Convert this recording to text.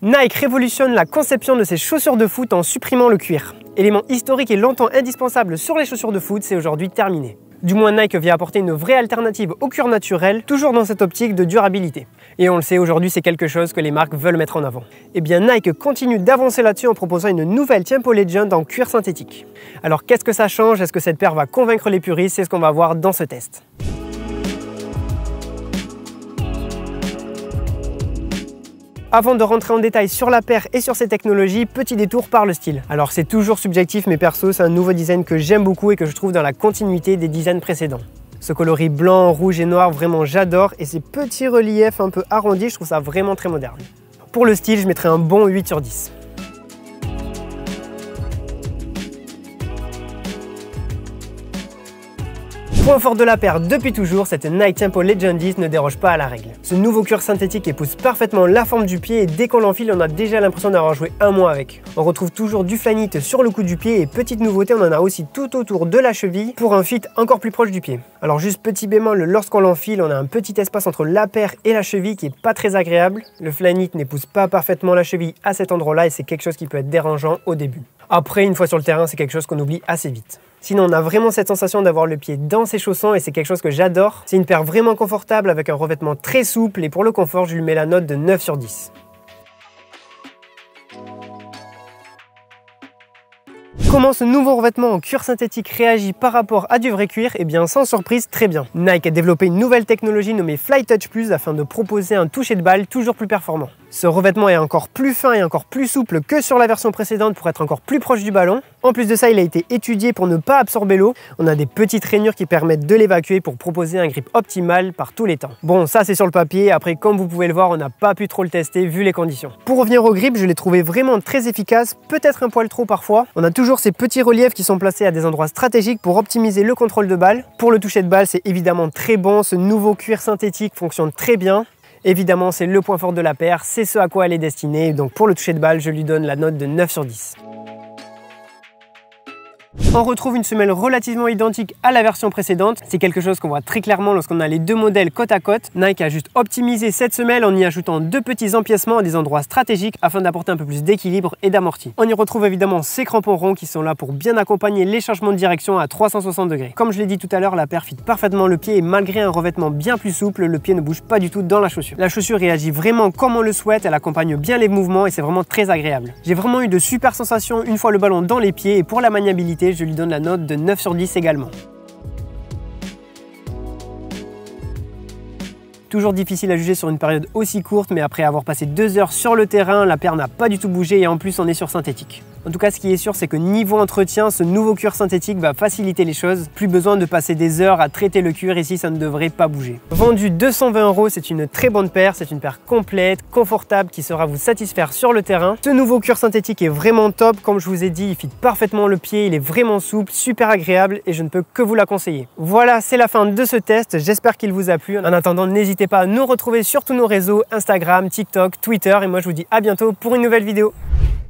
Nike révolutionne la conception de ses chaussures de foot en supprimant le cuir. Élément historique et longtemps indispensable sur les chaussures de foot, c'est aujourd'hui terminé. Du moins, Nike vient apporter une vraie alternative au cuir naturel, toujours dans cette optique de durabilité. Et on le sait, aujourd'hui c'est quelque chose que les marques veulent mettre en avant. Et bien Nike continue d'avancer là-dessus en proposant une nouvelle Tiempo Legend en cuir synthétique. Alors qu'est-ce que ça change? Est-ce que cette paire va convaincre les puristes? C'est ce qu'on va voir dans ce test. Avant de rentrer en détail sur la paire et sur ses technologies, petit détour par le style. Alors c'est toujours subjectif mais perso, c'est un nouveau design que j'aime beaucoup et que je trouve dans la continuité des designs précédents. Ce coloris blanc, rouge et noir, vraiment j'adore, et ces petits reliefs un peu arrondis, je trouve ça vraiment très moderne. Pour le style, je mettrais un bon 8 sur 10. Point fort de la paire depuis toujours, cette Nike Tiempo Legend 10 ne déroge pas à la règle. Ce nouveau cuir synthétique épouse parfaitement la forme du pied et dès qu'on l'enfile, on a déjà l'impression d'avoir joué un mois avec. On retrouve toujours du Flyknit sur le cou du pied et petite nouveauté, on en a aussi tout autour de la cheville pour un fit encore plus proche du pied. Alors juste petit bémol, lorsqu'on l'enfile, on a un petit espace entre la paire et la cheville qui est pas très agréable. Le Flyknit n'épouse pas parfaitement la cheville à cet endroit-là et c'est quelque chose qui peut être dérangeant au début. Après, une fois sur le terrain, c'est quelque chose qu'on oublie assez vite. Sinon, on a vraiment cette sensation d'avoir le pied dans ses chaussons et c'est quelque chose que j'adore. C'est une paire vraiment confortable avec un revêtement très souple et pour le confort, je lui mets la note de 9 sur 10. Comment ce nouveau revêtement en cuir synthétique réagit par rapport à du vrai cuir? Eh bien sans surprise, très bien. Nike a développé une nouvelle technologie nommée Fly-Touch Plus afin de proposer un toucher de balle toujours plus performant. Ce revêtement est encore plus fin et encore plus souple que sur la version précédente pour être encore plus proche du ballon. En plus de ça, il a été étudié pour ne pas absorber l'eau. On a des petites rainures qui permettent de l'évacuer pour proposer un grip optimal par tous les temps. Bon, ça c'est sur le papier. Après, comme vous pouvez le voir, on n'a pas pu trop le tester vu les conditions. Pour revenir au grip, je l'ai trouvé vraiment très efficace, peut-être un poil trop parfois. On a toujours ces petits reliefs qui sont placés à des endroits stratégiques pour optimiser le contrôle de balle. Pour le toucher de balle, c'est évidemment très bon. Ce nouveau cuir synthétique fonctionne très bien. Évidemment, c'est le point fort de la paire, c'est ce à quoi elle est destinée. Donc pour le toucher de balle, je lui donne la note de 9 sur 10. On retrouve une semelle relativement identique à la version précédente. C'est quelque chose qu'on voit très clairement lorsqu'on a les deux modèles côte à côte. Nike a juste optimisé cette semelle en y ajoutant deux petits empiècements à des endroits stratégiques afin d'apporter un peu plus d'équilibre et d'amorti. On y retrouve évidemment ces crampons ronds qui sont là pour bien accompagner les changements de direction à 360 degrés. Comme je l'ai dit tout à l'heure, la paire fit parfaitement le pied et malgré un revêtement bien plus souple, le pied ne bouge pas du tout dans la chaussure. La chaussure réagit vraiment comme on le souhaite, elle accompagne bien les mouvements et c'est vraiment très agréable. J'ai vraiment eu de super sensations une fois le ballon dans les pieds et pour la maniabilité, je lui donne la note de 9 sur 10 également. Toujours difficile à juger sur une période aussi courte, mais après avoir passé 2 heures sur le terrain, la paire n'a pas du tout bougé et en plus on est sur synthétique. En tout cas, ce qui est sûr, c'est que niveau entretien, ce nouveau cuir synthétique va faciliter les choses. Plus besoin de passer des heures à traiter le cuir, ici ça ne devrait pas bouger. Vendu 220 €, c'est une très bonne paire, c'est une paire complète, confortable, qui saura vous satisfaire sur le terrain. Ce nouveau cuir synthétique est vraiment top, comme je vous ai dit, il fit parfaitement le pied, il est vraiment souple, super agréable et je ne peux que vous la conseiller. Voilà, c'est la fin de ce test, j'espère qu'il vous a plu. En attendant, n'hésitez pas à nous retrouver sur tous nos réseaux, Instagram, TikTok, Twitter et moi je vous dis à bientôt pour une nouvelle vidéo.